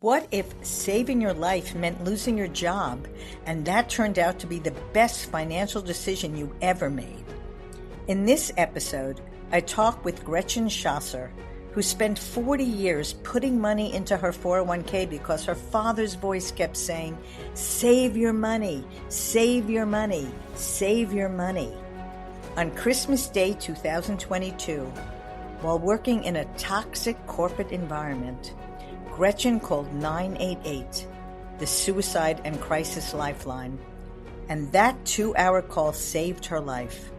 What if saving your life meant losing your job, and that turned out to be the best financial decision you ever made? In this episode, I talk with Gretchen Schoser, who spent 40 years putting money into her 401k because her father's voice kept saying, "Save your money, save your money, save your money." On Christmas Day 2022, while working in a toxic corporate environment, Gretchen called 988, the suicide and crisis lifeline, and that 2-hour call saved her life.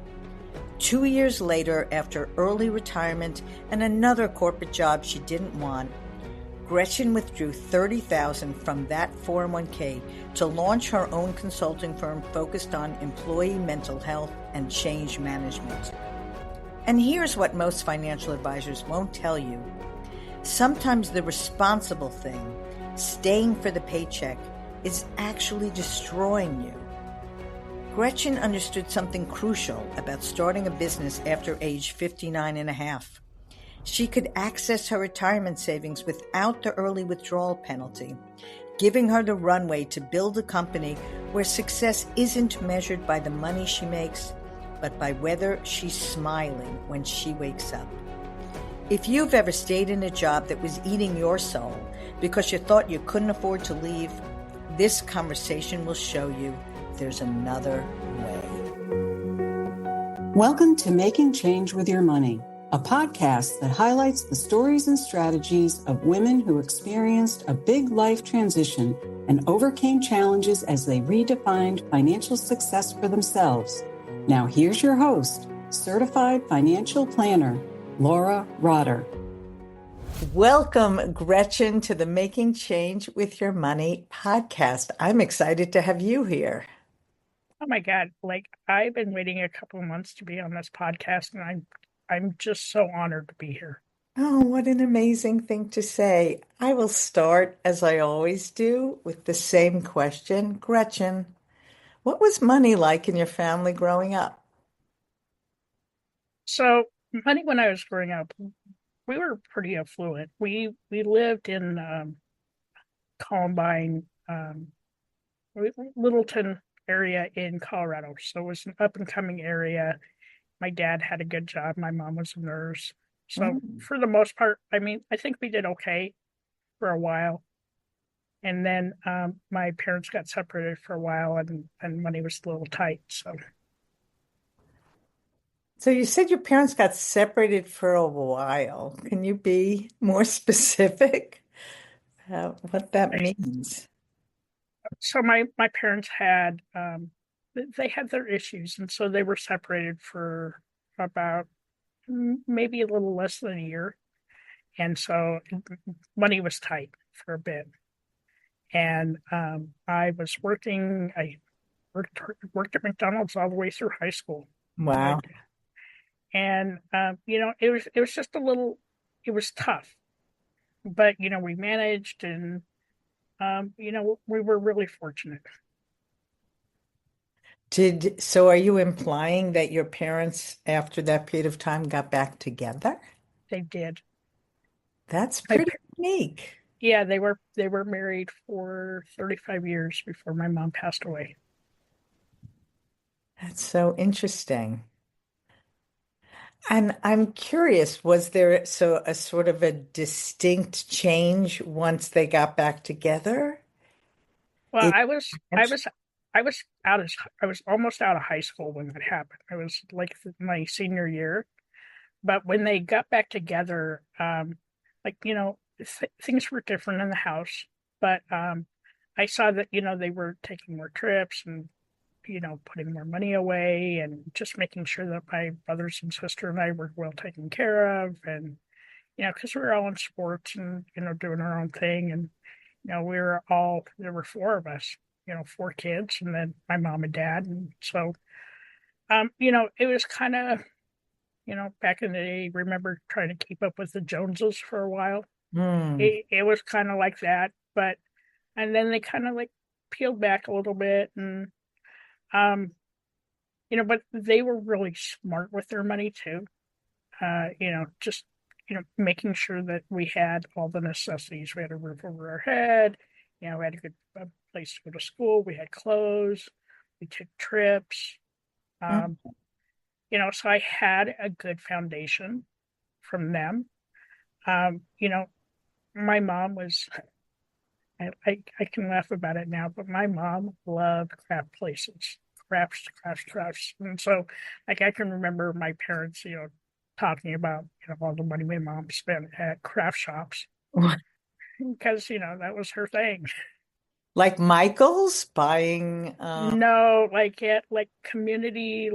2 years later, after early retirement and another corporate job she didn't want, Gretchen withdrew $30,000 from that 401k to launch her own consulting firm focused on employee mental health and change management. And here's what most financial advisors won't tell you. Sometimes the responsible thing, staying for the paycheck, is actually destroying you. Gretchen understood something crucial about starting a business after age 59 and a half. She could access her retirement savings without the early withdrawal penalty, giving her the runway to build a company where success isn't measured by the money she makes, but by whether she's smiling when she wakes up. If you've ever stayed in a job that was eating your soul because you thought you couldn't afford to leave, this conversation will show you there's another way. Welcome to Making Change with Your Money, a podcast that highlights the stories and strategies of women who experienced a big life transition and overcame challenges as they redefined financial success for themselves. Now here's your host, certified financial planner, Laura Rotter. Welcome, Gretchen, to the Making Change with Your Money podcast. I'm excited to have you here. Oh my God, I've been waiting a couple of months to be on this podcast, and I'm just so honored to be here. Oh, what an amazing thing to say. I will start, as I always do, with the same question. Gretchen, what was money like in your family growing up? So, money when I was growing up, we were pretty affluent. We lived in Columbine, Littleton area in Colorado. So it was an up and coming area. My dad had a good job. My mom was a nurse. So for the most part, I think we did okay for a while. And then my parents got separated for a while, and money was a little tight. So you said your parents got separated for a while. Can you be more specific about what that means? So my parents had they had their issues, and so they were separated for about maybe a little less than a year, and so money was tight for a bit. And I was working. I worked at McDonald's all the way through high school. Wow. And it was just it was tough, but we managed, and we were really fortunate. So are you implying that your parents, after that period of time, got back together? They did. That's pretty unique. Yeah, they were married for 35 years before my mom passed away. That's so interesting. And I'm curious, was there a sort of a distinct change once they got back together? Well, It, I was almost out of high school when that happened. I was like my senior year, but when they got back together, things were different in the house. But I saw that they were taking more trips and putting more money away and just making sure that my brothers and sister and I were well taken care of. And, because we were all in sports and, doing our own thing. And, there were four of us, 4 kids, and then my mom and dad. And so, it was kind of, back in the day, remember trying to keep up with the Joneses for a while. It was kind of like that. And then they kind of peeled back a little bit, and but they were really smart with their money too. Just making sure that we had all the necessities. We had a roof over our head, we had a good place to go to school. We had clothes. We took trips. Mm. Um, so I had a good foundation from them. My mom was, I can laugh about it now, but my mom loved craft places, crafts. And so, like, I can remember my parents, talking about, all the money my mom spent at craft shops because, that was her thing. Like Michael's buying, No, like at like community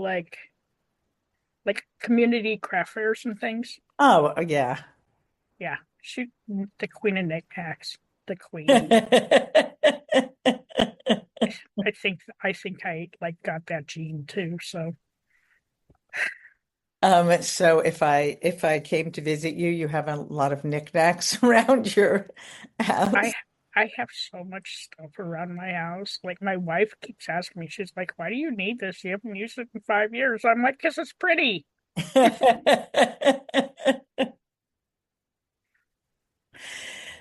craft fairs and things. oh, yeah. Yeah, she the queen of knickknacks, the queen. I think I like got that gene too. So So if I came to visit you, you have a lot of knickknacks around your I house. I have so much stuff around my house. Like my wife keeps asking me, she's like, "Why do you need this? You haven't used it in 5 years." I'm like, "Because it's pretty."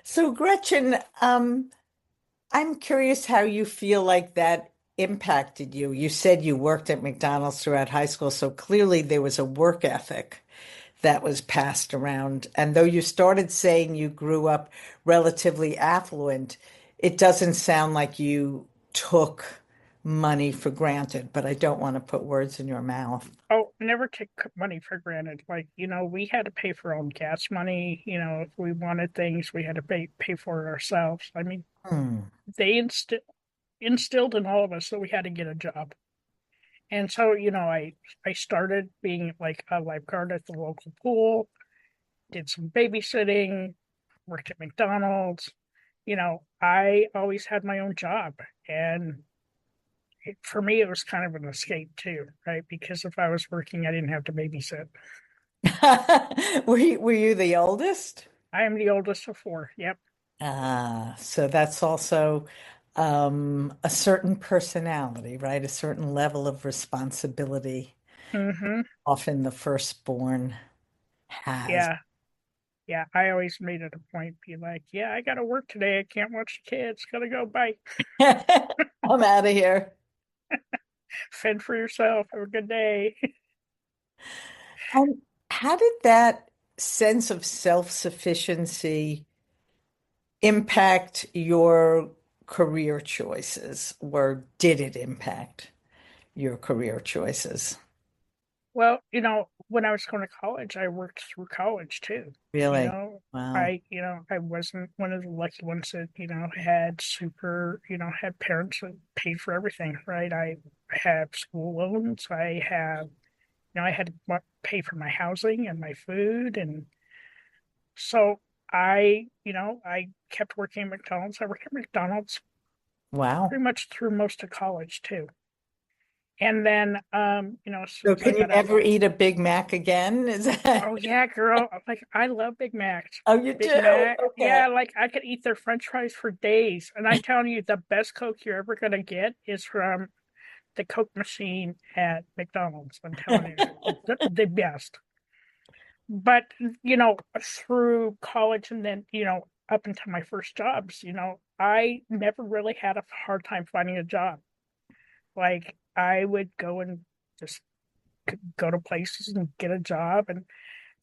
So Gretchen, I'm curious how you feel like that impacted you. You said you worked at McDonald's throughout high school, so clearly there was a work ethic that was passed around. And though you started saying you grew up relatively affluent, it doesn't sound like you took money for granted, but I don't want to put words in your mouth. Oh, never take money for granted. Like, we had to pay for our own gas money. If we wanted things, we had to pay for it ourselves. I mean, Hmm. they instilled in all of us that we had to get a job. And so, I started being like a lifeguard at the local pool, did some babysitting, worked at McDonald's. I always had my own job. And for me, it was kind of an escape too, right? Because if I was working, I didn't have to babysit. Were you the oldest? I am the oldest of four. Yep. So that's also a certain personality, right? A certain level of responsibility, Hmm. often the firstborn has. Yeah. Yeah. I always made it a point, be like, yeah, I got to work today. I can't watch the kids. Gotta go. Bye. I'm out of here. Fend for yourself. Have a good day. And how did that sense of self-sufficiency impact your career choices, or did it impact your career choices? Well, when I was going to college, I worked through college too. You Really? know, Wow. I wasn't one of the lucky ones that, had had parents that paid for everything, right? I have school loans. I had to pay for my housing and my food. And so I kept working at McDonald's. I worked at McDonald's Wow. pretty much through most of college too. And then, as soon So as I can you got out. never eat a Big Mac again? Is that? Oh yeah, girl. Like I love Big Macs. Oh, you Big do? Mac. Okay. Yeah, like I could eat their French fries for days. And I'm telling you, the best Coke you're ever gonna get is from the Coke machine at McDonald's. I'm telling you, the best. But through college and then up until my first jobs, I never really had a hard time finding a job. Like I would go and just go to places and get a job. And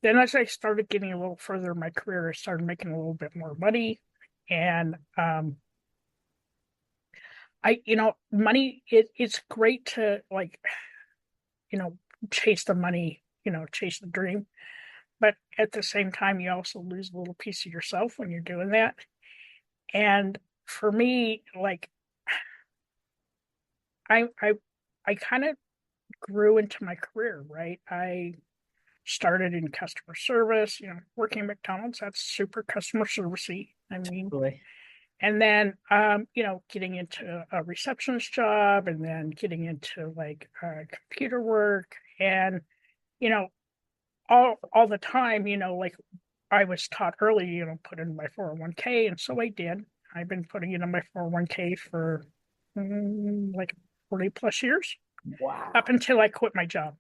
then as I started getting a little further in my career, I started making a little bit more money. And money, it's great to like, you know, chase the money, chase the dream. But at the same time, you also lose a little piece of yourself when you're doing that. And for me, like I I I kind of grew into my career, right? I started in customer service, working at McDonald's, that's super customer servicey. I mean, Boy. and then getting into a receptionist job and then getting into like computer work and you know, all the time, like I was taught early, put in my 401k, and so I did. I've been putting in my 401k for like 40 plus years, up Wow. until I quit my job.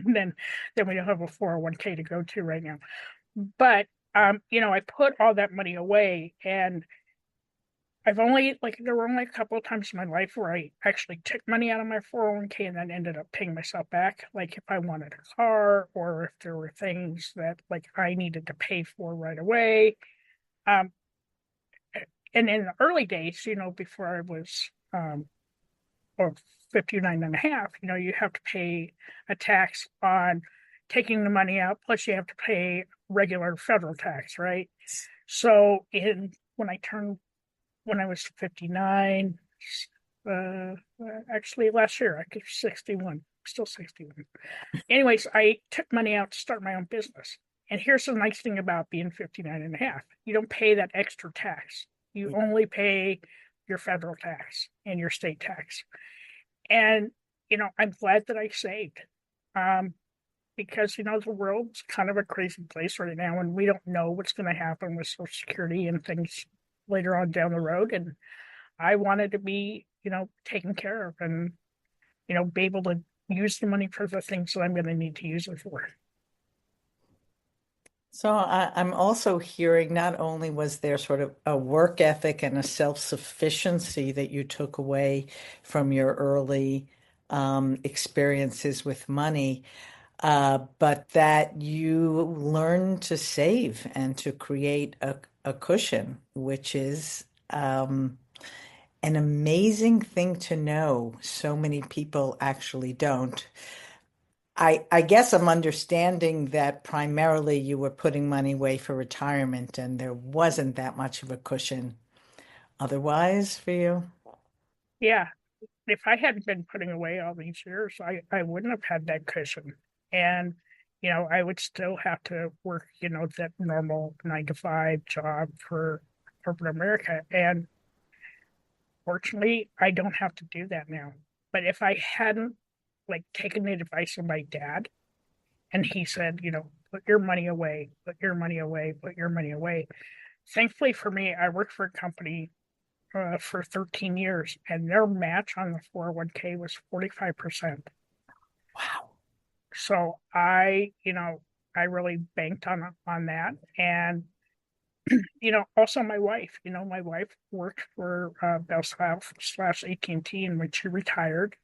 And then we don't have a 401k to go to right now. But I put all that money away, and there were only a couple of times in my life where I actually took money out of my 401k and then ended up paying myself back. Like if I wanted a car or if there were things that like I needed to pay for right away. Um, and in the early days, before I was, or 59 and a half, you have to pay a tax on taking the money out, plus you have to pay regular federal tax, right? So when I was 59, actually last year, I was 61, still 61. Anyways, I took money out to start my own business. And here's the nice thing about being 59 and a half. You don't pay that extra tax. You only pay your federal tax and your state tax. And, I'm glad that I saved. Because, the world's kind of a crazy place right now, and we don't know what's going to happen with Social Security and things later on down the road. And I wanted to be, taken care of and, be able to use the money for the things that I'm going to need to use it for. So I'm also hearing not only was there sort of a work ethic and a self-sufficiency that you took away from your early experiences with money, but that you learned to save and to create a cushion, which is an amazing thing to know. So many people actually don't. I guess I'm understanding that primarily you were putting money away for retirement and there wasn't that much of a cushion otherwise for you. Yeah. If I hadn't been putting away all these years, I wouldn't have had that cushion. And, I would still have to work, that normal 9 to 5 job for corporate America. And fortunately, I don't have to do that now. But if I hadn't like taken the advice of my dad, and he said, put your money away, put your money away, put your money away. Thankfully for me, I worked for a company for 13 years, and their match on the 401k was 45%. Wow. So I really banked on that. And, also my wife worked for Bell slash AT&T, and when she retired,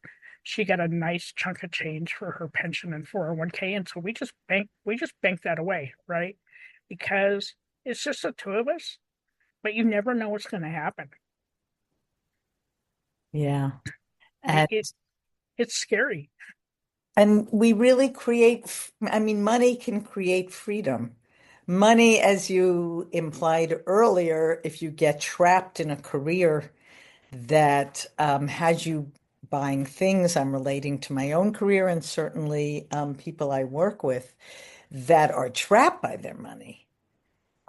she got a nice chunk of change for her pension and 401k. And so we just banked that away, right? Because it's just the two of us, but you never know what's going to happen. Yeah. It, And it it's scary. and we really I mean, money can create freedom. Money, as you implied earlier, if you get trapped in a career that has you buying things, I'm relating to my own career and certainly people I work with that are trapped by their money.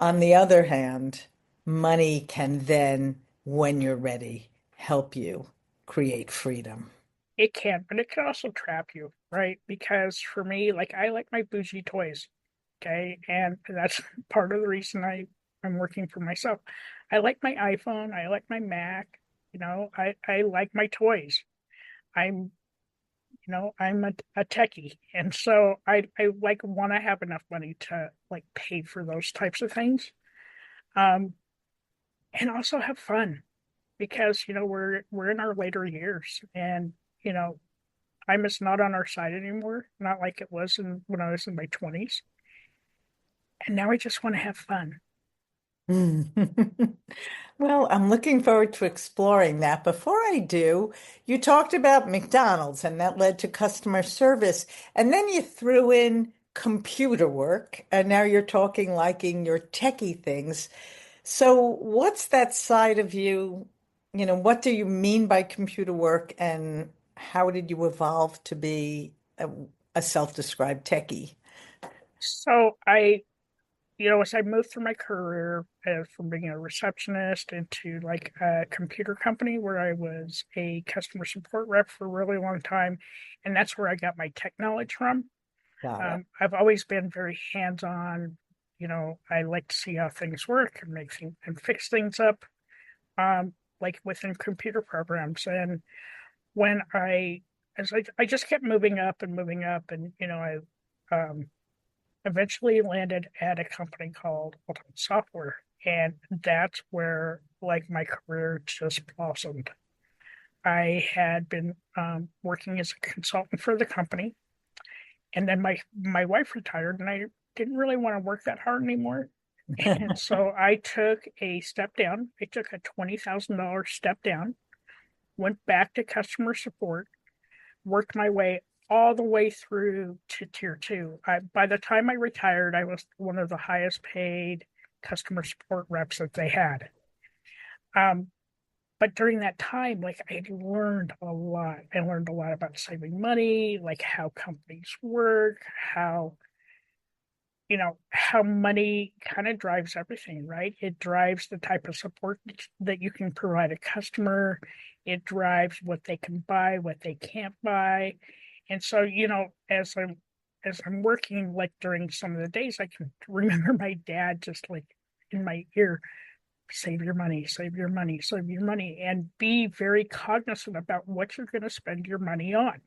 On the other hand, money can then, when you're ready, help you create freedom. It can, but it can also trap you, right? Because for me, like I like my bougie toys, okay, and that's part of the reason I'm working for myself. I like my iPhone, I like my Mac, I like my toys. I'm I'm a techie, and so I like want to have enough money to like pay for those types of things, um, and also have fun because we're in our later years, and you know time is not on our side anymore, not like it was when I was in my 20s, and now I just want to have fun. Well, I'm looking forward to exploring that. Before I do, you talked about McDonald's and that led to customer service. And then you threw in computer work. And now you're talking liking your techie things. So, what's that side of you? What do you mean by computer work and how did you evolve to be a self-described techie? So as I moved through my career from being a receptionist into like a computer company where I was a customer support rep for a really long time, and that's where I got my tech knowledge from. Got it. I've always been very hands-on. I like to see how things work and make things and fix things up, like within computer programs. And when I as I just kept moving up and moving up, and I eventually landed at a company called Ultimate Software, and that's where like my career just blossomed. I had been working as a consultant for the company, and then my wife retired, and I didn't really want to work that hard anymore. And so I took a step down. I took a $20,000 step down, went back to customer support, worked my way all the way through to tier two. By the time I retired, I was one of the highest paid customer support reps that they had. Um, but during that time, like I learned a lot. I learned a lot about saving money, like how companies work, how money kind of drives everything, right? It drives the type of support that you can provide a customer. It drives what they can buy, what they can't buy. And so, as I'm working, like during some of the days, I can remember my dad just like in my ear, save your money, save your money, save your money, and be very cognizant about what you're going to spend your money on,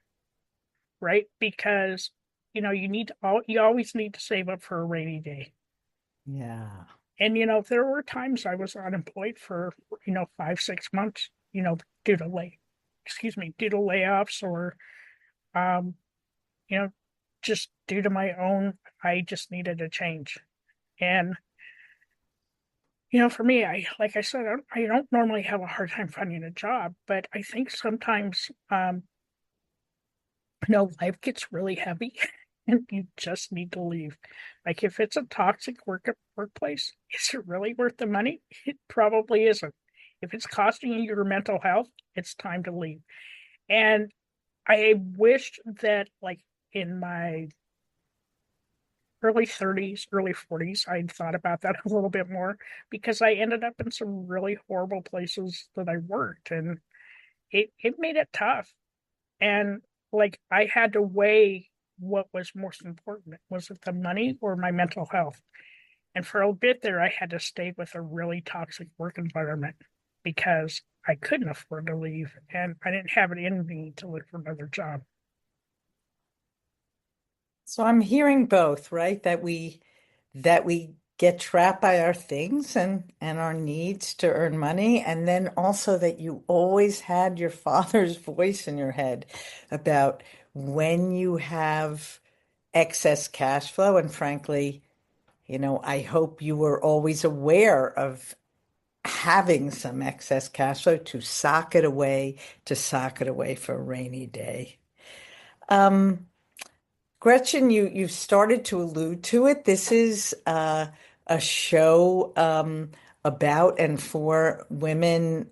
right? Because you always need to save up for a rainy day. Yeah. And there were times I was unemployed for 5, 6 months, due to due to layoffs, or um, you know, just due to my own, I just needed a change. And for me, like I said, I don't normally have a hard time finding a job, but I think sometimes life gets really heavy and you just need to leave. Like if it's a toxic workplace, is it really worth the money? It probably isn't. If it's costing you your mental health, it's time to leave. And I wished that like in my early 30s, early 40s, I'd thought about that a little bit more, because I ended up in some really horrible places that I worked, and it made it tough. And like I had to weigh what was most important. Was it the money or my mental health? And for a bit there, I had to stay with a really toxic work environment because I couldn't afford to leave and I didn't have it in me to look for another job. So I'm hearing both, right? That we get trapped by our things and our needs to earn money, and then also that you always had your father's voice in your head about when you have excess cash flow. And frankly, I hope you were always aware of having some excess cash flow to sock it away for a rainy day. Um, Gretchen, you've started to allude to it. This is a show about and for women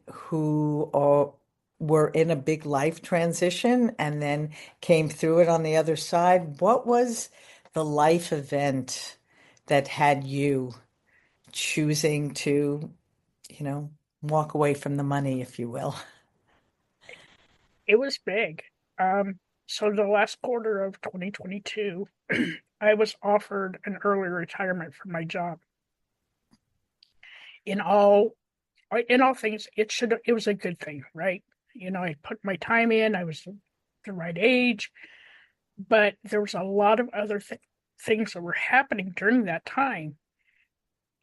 were in a big life transition and then came through it on the other side. What was the life event that had you choosing to, you know, walk away from the money, if you will? It was big. So the last quarter of 2022, I was offered an early retirement from my job. In all in all things, it was a good thing, right? I put my time in, I was the right age, but there was a lot of other things that were happening during that time.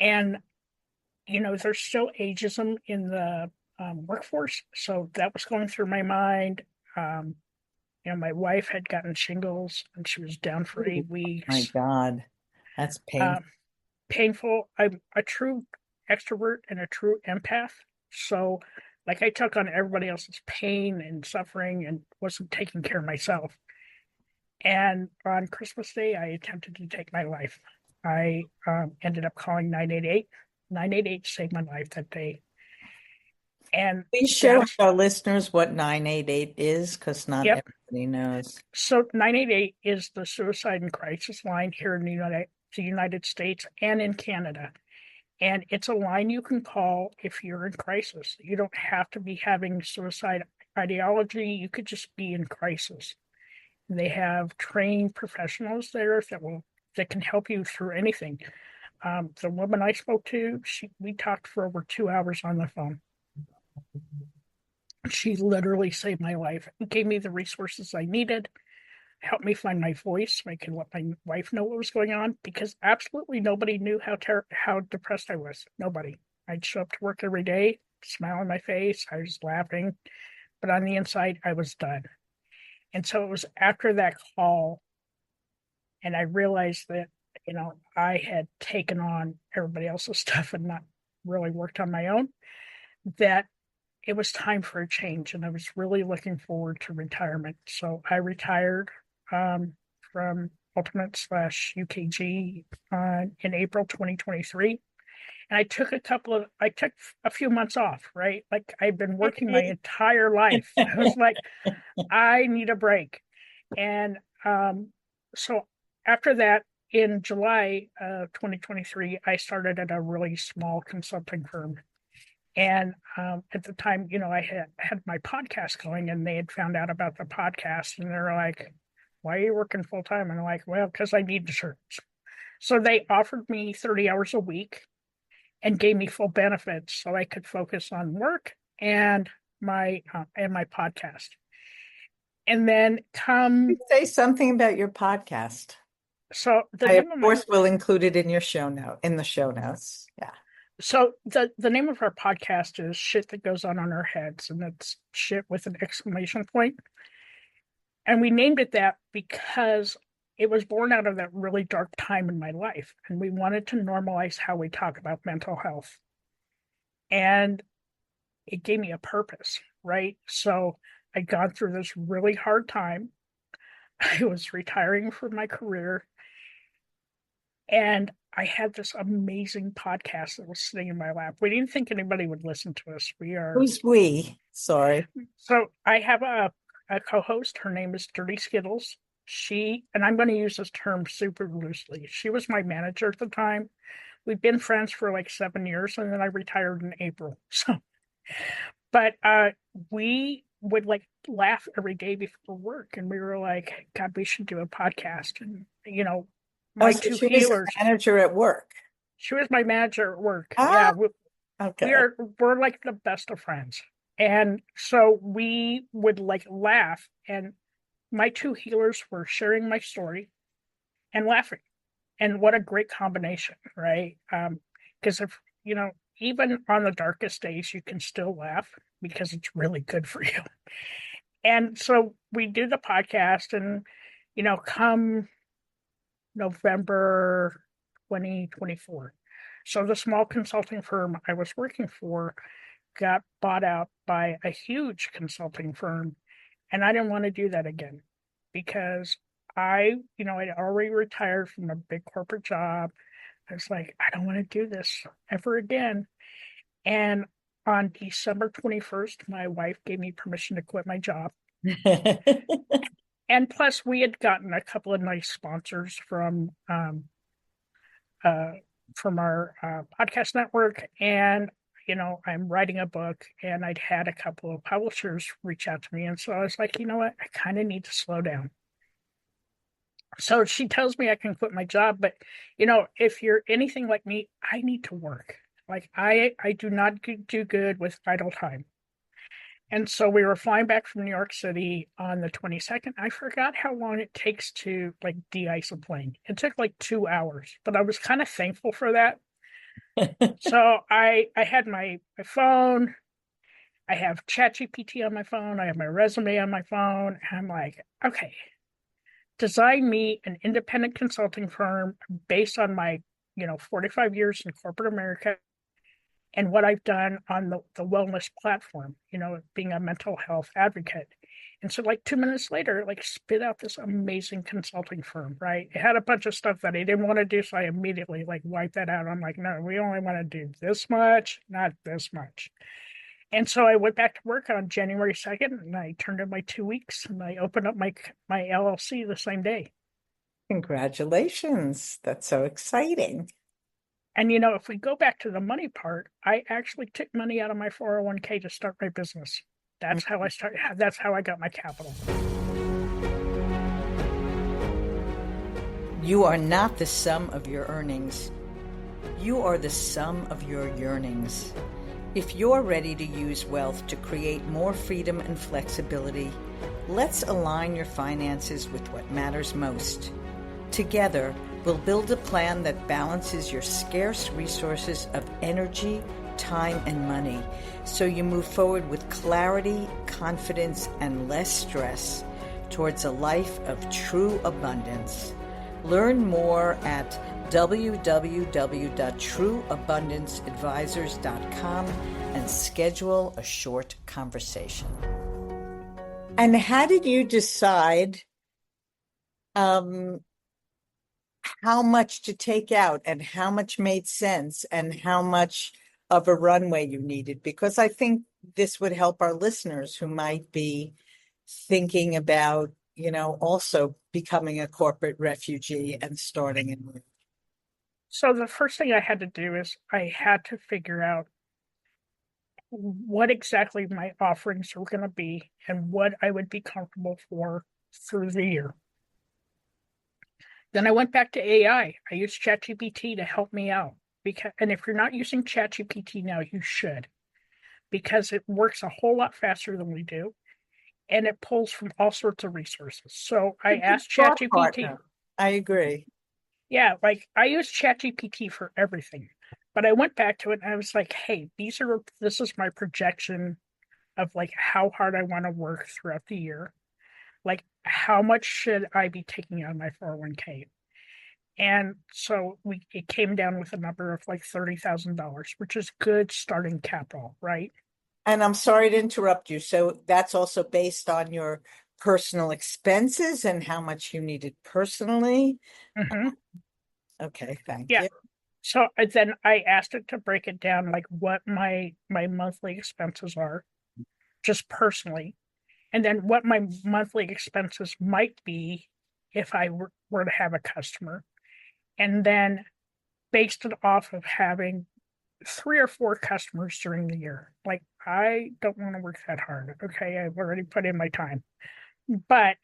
And, there's still ageism in the workforce. So that was going through my mind. Um, my wife had gotten shingles and she was down for Ooh, eight my weeks. God, that's painful. Um, Painful. I'm a true extrovert and a true empath. So, like, I took on everybody else's pain and suffering and wasn't taking care of myself. And on Christmas Day, I attempted to take my life. I ended up calling 988. 988 saved my life that day. And Please share with that's our listeners what 988 is, because not Yep. everybody knows. So 988 is the suicide and crisis line here in the United States and in Canada. And it's a line you can call if you're in crisis. You don't have to be having suicide ideology. You could just be in crisis. They have trained professionals there that can help you through anything. The woman I spoke to, we talked for over 2 hours on the phone. She literally saved my life, gave me the resources I needed, helped me find my voice. I could let my wife know what was going on, because absolutely nobody knew how depressed I was. Nobody. I'd show up to work every day, smile on my face. I was laughing, but on the inside, I was done. And so it was after that call, and I realized that, I had taken on everybody else's stuff and not really worked on my own, that it was time for a change. And I was really looking forward to retirement. So I retired from Ultimate / UKG in April 2023. And I took a few months off, right? Like, I've been working my entire life. I was like, I need a break. And so after that, in July of 2023, I started at a really small consulting firm. And at the time, I had my podcast going, and they had found out about the podcast, and they're like, "Why are you working full time?" And I'm like, "Well, because I need insurance." So they offered me 30 hours a week and gave me full benefits so I could focus on work and my podcast. And then say something about your podcast. So I, of course, will include it in your in the show notes. Yeah. So the name of our podcast is Shit That Goes On Our Heads, and it's shit with an exclamation point. And we named it that because it was born out of that really dark time in my life. And we wanted to normalize how we talk about mental health. And it gave me a purpose, right? So I'd gone through this really hard time. I was retiring from my career. And I had this amazing podcast that was sitting in my lap. We didn't think anybody would listen to us. Who's we? Sorry. So I have a co-host. Her name is Dirty Skittles. And I'm going to use this term super loosely. She was my manager at the time. We've been friends for like 7 years, and then I retired in April. But we would like laugh every day before work, and we were like, God, we should do a podcast. And my two healers. Was manager at work. She was my manager at work. Ah, Yeah, okay. We're like the best of friends, and so we would like laugh. And my two healers were sharing my story and laughing, and what a great combination, right? Because if even on the darkest days, you can still laugh because it's really good for you. And so we do the podcast, and come November 2024. So the small consulting firm I was working for got bought out by a huge consulting firm. And I didn't want to do that again, because I'd already retired from a big corporate job. I was like, I don't want to do this ever again. And on December 21st, my wife gave me permission to quit my job. And plus, we had gotten a couple of nice sponsors from our podcast network. And, I'm writing a book, and I'd had a couple of publishers reach out to me. And so I was like, you know what? I kind of need to slow down. So she tells me I can quit my job. But, if you're anything like me, I need to work. Like, I do not do good with idle time. And so we were flying back from New York City on the 22nd. I forgot how long it takes to like de-ice a plane. It took like 2 hours, but I was kind of thankful for that. So I had my phone. I have ChatGPT on my phone. I have my resume on my phone. And I'm like, okay, design me an independent consulting firm based on my, 45 years in corporate America and what I've done on the wellness platform, being a mental health advocate. And so like 2 minutes later, like spit out this amazing consulting firm, right? It had a bunch of stuff that I didn't want to do. So I immediately like wiped that out. I'm like, no, we only want to do this much, not this much. And so I went back to work on January 2nd, and I turned in my 2 weeks, and I opened up my LLC the same day. Congratulations. That's so exciting. And, if we go back to the money part, I actually took money out of my 401k to start my business. That's how I started. That's how I got my capital. You are not the sum of your earnings. You are the sum of your yearnings. If you're ready to use wealth to create more freedom and flexibility, let's align your finances with what matters most. Together, we'll build a plan that balances your scarce resources of energy, time, and money so you move forward with clarity, confidence, and less stress towards a life of true abundance. Learn more at www.trueabundanceadvisors.com and schedule a short conversation. And how did you decide how much to take out and how much made sense and how much of a runway you needed? Because I think this would help our listeners who might be thinking about, also becoming a corporate refugee and starting anew. So the first thing I had to do is I had to figure out what exactly my offerings were going to be and what I would be comfortable for through the year. Then I went back to AI. I used ChatGPT to help me out. And if you're not using ChatGPT now, you should, because it works a whole lot faster than we do, and it pulls from all sorts of resources. So I asked ChatGPT. I agree. Yeah, like I use ChatGPT for everything, but I went back to it and I was like, hey, this is my projection of like how hard I want to work throughout the year. Like, how much should I be taking out of my 401k? And so it came down with a number of like $30,000, which is good starting capital, right? And I'm sorry to interrupt you. So that's also based on your personal expenses and how much you needed personally. Mm-hmm. Okay, thank Yeah. you. So then I asked it to break it down, like what my monthly expenses are, just personally, and then what my monthly expenses might be if I were to have a customer, and then based it off of having 3 or 4 customers during the year. Like, I don't want to work that hard. Okay, I've already put in my time. But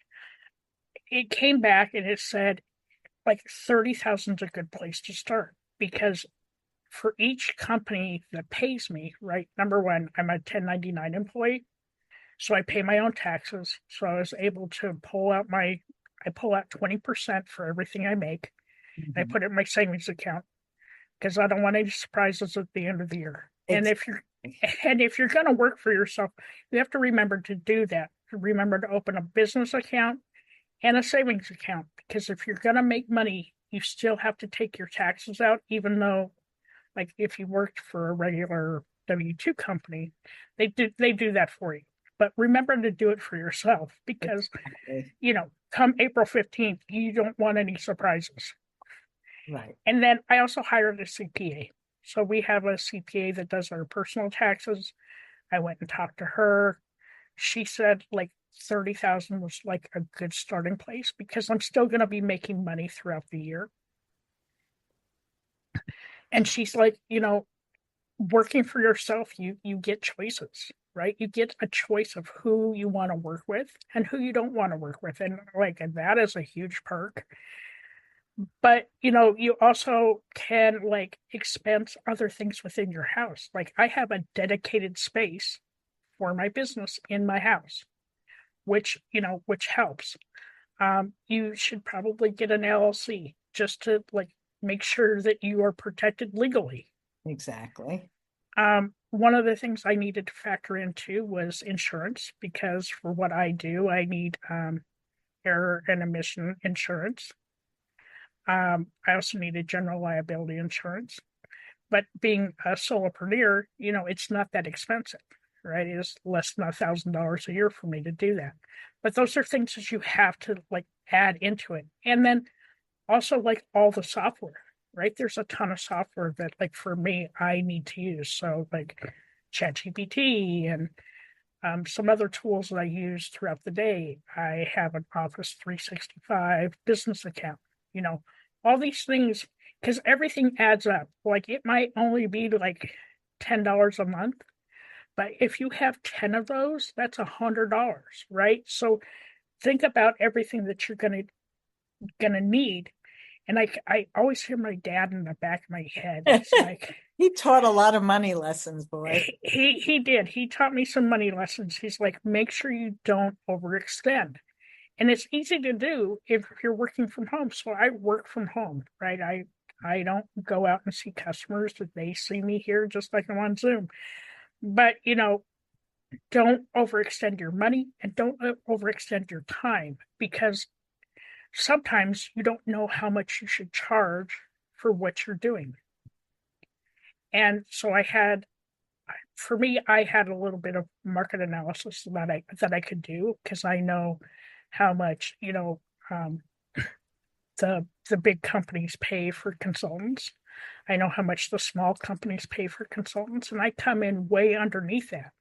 it came back and it said like 30,000 is a good place to start, because for each company that pays me, right? Number one, I'm a 1099 employee, so I pay my own taxes. So I was able to pull out 20% for everything I make. Mm-hmm. And I put it in my savings account because I don't want any surprises at the end of the year. Exactly. And if you're going to work for yourself, you have to remember to do that. Remember to open a business account and a savings account, because if you're going to make money, you still have to take your taxes out, even though, like, if you worked for a regular W-2 company, they do that for you. But remember to do it for yourself, because, come April 15th, you don't want any surprises. Right. And then I also hired a CPA. So we have a CPA that does our personal taxes. I went and talked to her. She said like 30,000 was like a good starting place, because I'm still going to be making money throughout the year. And she's like, working for yourself, you get choices, right? You get a choice of who you want to work with and who you don't want to work with. And that is a huge perk. But, you also can like expense other things within your house. Like, I have a dedicated space for my business in my house, which helps. You should probably get an LLC just to like make sure that you are protected legally. Exactly. One of the things I needed to factor into was insurance, because for what I do, I need error and omission insurance. I also needed general liability insurance. But being a solopreneur, it's not that expensive, right? It's less than $1,000 a year for me to do that. But those are things that you have to like add into it. And then also like all the software, right? There's a ton of software that like for me, I need to use. So like ChatGPT and some other tools that I use throughout the day. I have an Office 365 business account, all these things, because everything adds up. Like, it might only be like $10 a month, but if you have 10 of those, that's $100, right? So think about everything that you're gonna need. And I always hear my dad in the back of my head. It's like, He taught a lot of money lessons, boy. He did. He taught me some money lessons. He's like, make sure you don't overextend. And it's easy to do if you're working from home. So I work from home, right? I don't go out and see customers that they see me here just like I'm on Zoom. But, don't overextend your money and don't overextend your time, because sometimes you don't know how much you should charge for what you're doing. And so for me, I had a little bit of market analysis that I could do, because I know how much, um, the big companies pay for consultants. I know how much the small companies pay for consultants, and I come in way underneath that.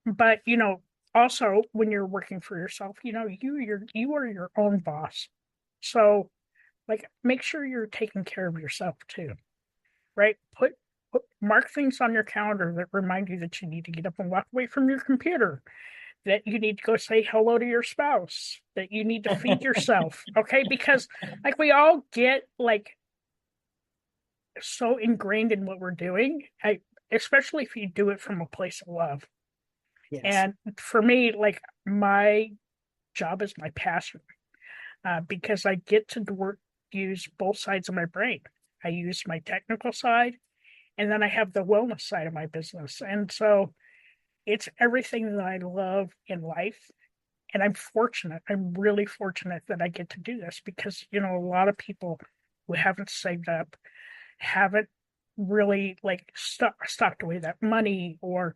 But, also when you're working for yourself, you are your own boss. So, like, make sure you're taking care of yourself too, right? Mark things on your calendar that remind you that you need to get up and walk away from your computer, that you need to go say hello to your spouse, that you need to feed yourself. Okay. Because, like, we all get like so ingrained in what we're doing, especially if you do it from a place of love. Yes. And for me, like, my job is my passion, because I get to use both sides of my brain. I use my technical side, and then I have the wellness side of my business. And so it's everything that I love in life. And I'm fortunate. I'm really fortunate that I get to do this, because, a lot of people who haven't saved up, haven't really like stocked away that money, or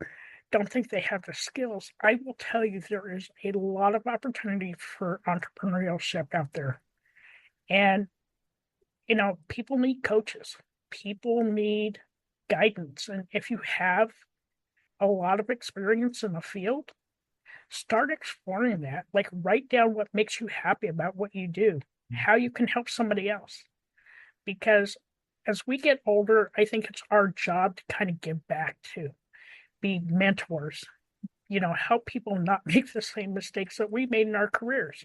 don't think they have the skills. I will tell you, there is a lot of opportunity for entrepreneurship out there. And, people need coaches. People need guidance. And if you have a lot of experience in the field, start exploring that. Like, write down what makes you happy about what you do, how you can help somebody else. Because as we get older, I think it's our job to kind of give back, to be mentors, help people not make the same mistakes that we made in our careers.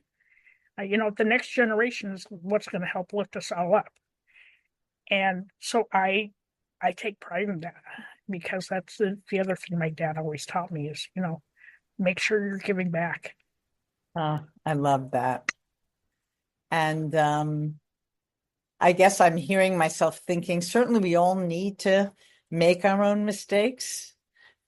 The next generation is what's going to help lift us all up. And so I take pride in that, because that's the other thing my dad always taught me is, make sure you're giving back. Oh, I love that. And I guess I'm hearing myself thinking, certainly we all need to make our own mistakes,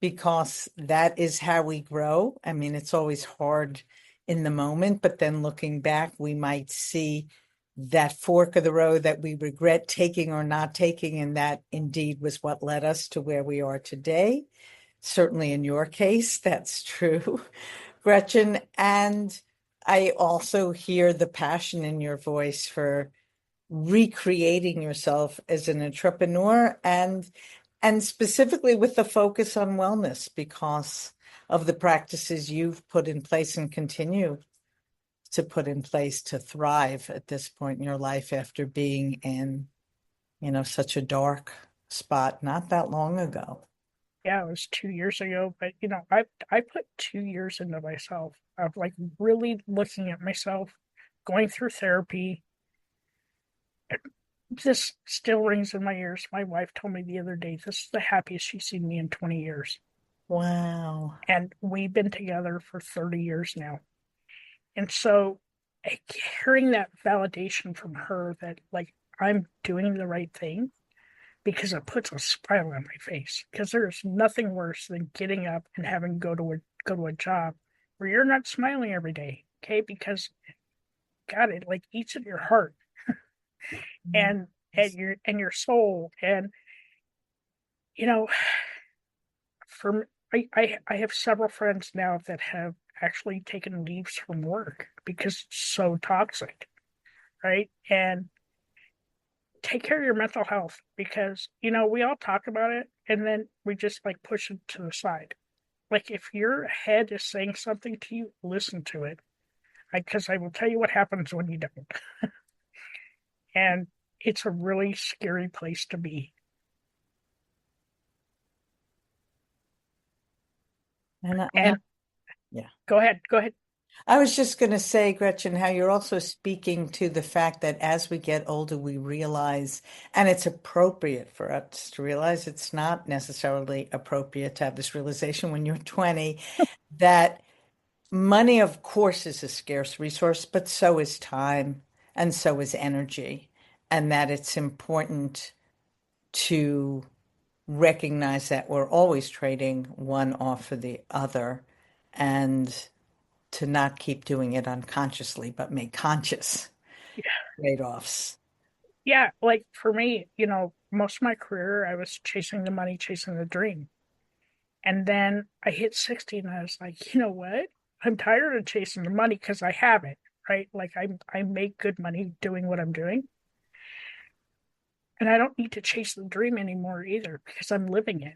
because that is how we grow. I mean, it's always hard in the moment, but then looking back, we might see that fork of the road that we regret taking or not taking, and that indeed was what led us to where we are today. Certainly in your case, that's true, Gretchen. And I also hear the passion in your voice for recreating yourself as an entrepreneur, and specifically with the focus on wellness, because of the practices you've put in place and continue to put in place to thrive at this point in your life, after being in, such a dark spot not that long ago. Yeah, it was 2 years ago, but, I put 2 years into myself of, like, really looking at myself, going through therapy. This still rings in my ears. My wife told me the other day, this is the happiest she's seen me in 20 years. Wow. And we've been together for 30 years now. And so, hearing that validation from her that, like, I'm doing the right thing, because it puts a smile on my face. Because there's nothing worse than getting up and having to go to a job where you're not smiling every day. Okay, because God, it like eats at your heart and your soul. And, you know, for I have several friends now that have actually taken leaves from work because it's so toxic, right? And take care of your mental health, because, we all talk about it and then we just like push it to the side. Like, if your head is saying something to you, listen to it. Because I will tell you what happens when you don't. And it's a really scary place to be. And And yeah. go ahead. I was just going to say, Gretchen, how you're also speaking to the fact that as we get older, we realize, and it's appropriate for us to realize it's not necessarily appropriate to have this realization when you're 20, that money, of course, is a scarce resource, but so is time and so is energy, and that it's important to recognize that we're always trading one off for the other and to not keep doing it unconsciously, but make conscious trade-offs. Yeah, like for me, most of my career I was chasing the money, chasing the dream. And then I hit 60 and I was like, you know what? I'm tired of chasing the money because I have it, right? Like I make good money doing what I'm doing. And I don't need to chase the dream anymore either because I'm living it.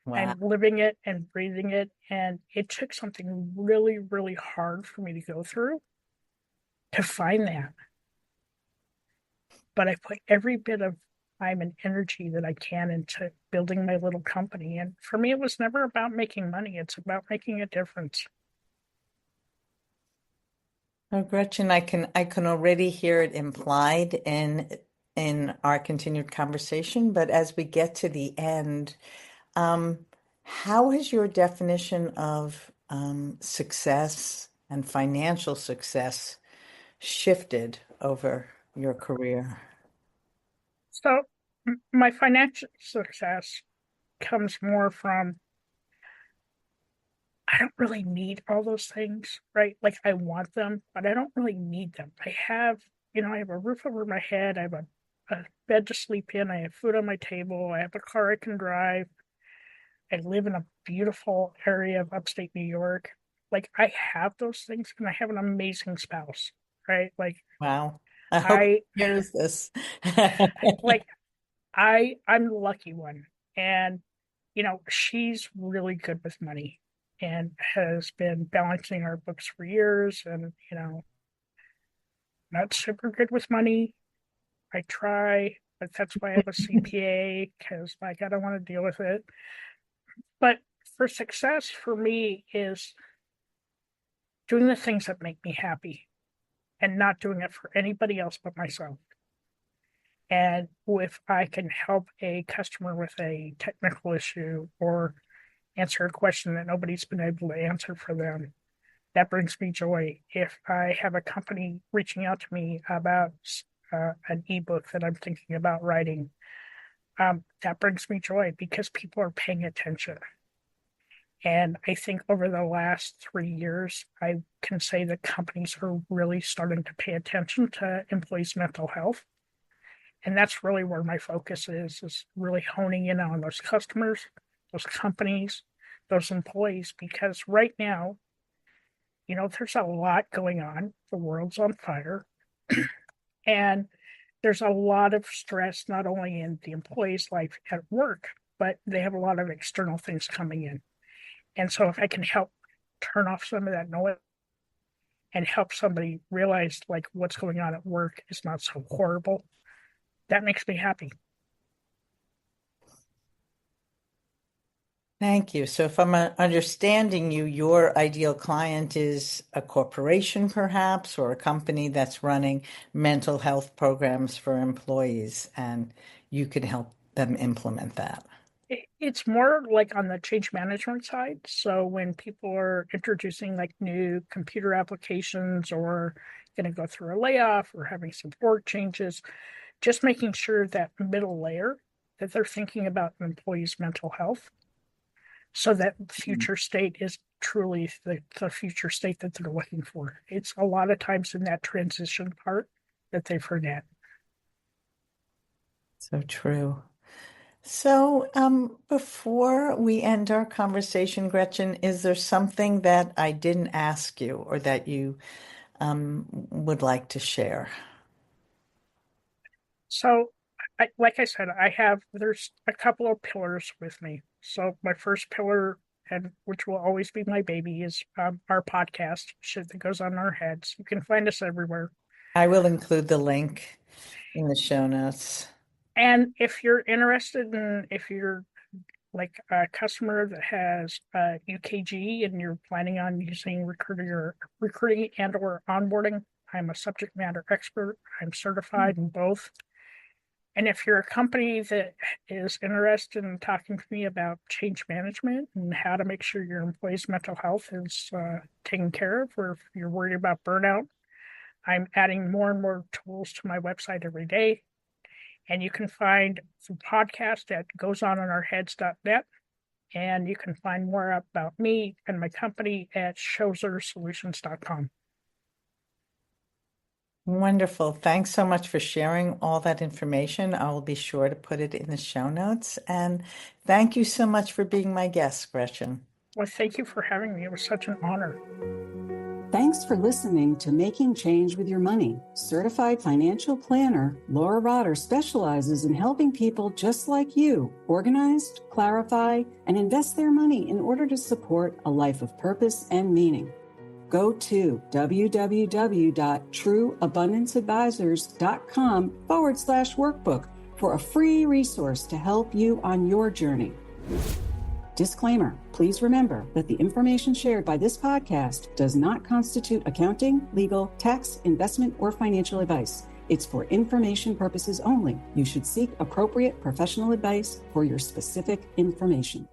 Wow. I'm living it and breathing it. And it took something really, really hard for me to go through to find that. But I put every bit of time and energy that I can into building my little company. And for me, it was never about making money. It's about making a difference. Oh, Gretchen, I can already hear it implied in our continued conversation, but as we get to the end, um, how has your definition of success and financial success shifted over your career? So my financial success comes more from I don't really need all those things, right? Like I want them, but I don't really need them. I have a roof over my head, I have a bed to sleep in, I have food on my table, I have a car I can drive, I live in a beautiful area of upstate New York. Like I have those things and I have an amazing spouse, right? Wow. I hope I he hears this. like I'm the lucky one. And she's really good with money and has been balancing our books for years and, not super good with money. I try, but that's why I have a CPA because like I don't want to deal with it. But for success for me is doing the things that make me happy and not doing it for anybody else but myself. And if I can help a customer with a technical issue or answer a question that nobody's been able to answer for them, that brings me joy. If I have a company reaching out to me about an ebook that I'm thinking about writing, that brings me joy because people are paying attention. And I think over the last 3 years, I can say that companies are really starting to pay attention to employees' mental health. And that's really where my focus is really honing in on those customers, those companies, those employees, because right now, there's a lot going on. The world's on fire. And there's a lot of stress, not only in the employee's life at work, but they have a lot of external things coming in. And so if I can help turn off some of that noise and help somebody realize like what's going on at work is not so horrible, that makes me happy. Thank you. So if I'm understanding you, your ideal client is a corporation perhaps, or a company that's running mental health programs for employees, and you can help them implement that. It's more like on the change management side. So when people are introducing like new computer applications or going to go through a layoff or having some org changes, just making sure that middle layer that they're thinking about an employee's mental health so that future state is truly the future state that they're looking for. It's a lot of times in that transition part that they forget. So true. So, before we end our conversation, Gretchen, is there something that I didn't ask you or that you would like to share? So, like I said, there's a couple of pillars with me. So, my first pillar, and which will always be my baby, is our podcast, shit that goes on our heads. You can find us everywhere. I will include the link in the show notes. And if you're interested in, if you're like a customer that has UKG and you're planning on using recruiting and or onboarding, I'm a subject matter expert. I'm certified in both. And if you're a company that is interested in talking to me about change management and how to make sure your employees' mental health is taken care of, or if you're worried about burnout, I'm adding more and more tools to my website every day. And you can find the podcast at goesoninourheads.net. And you can find more about me and my company at schosersolutions.com. Wonderful. Thanks so much for sharing all that information. I will be sure to put it in the show notes. And thank you so much for being my guest, Gretchen. Well, thank you for having me. It was such an honor. Thanks for listening to Making Change with Your Money. Certified financial planner Laura Rotter specializes in helping people just like you organize, clarify, and invest their money in order to support a life of purpose and meaning. Go to www.trueabundanceadvisors.com/workbook for a free resource to help you on your journey. Disclaimer, please remember that the information shared by this podcast does not constitute accounting, legal, tax, investment, or financial advice. It's for information purposes only. You should seek appropriate professional advice for your specific information.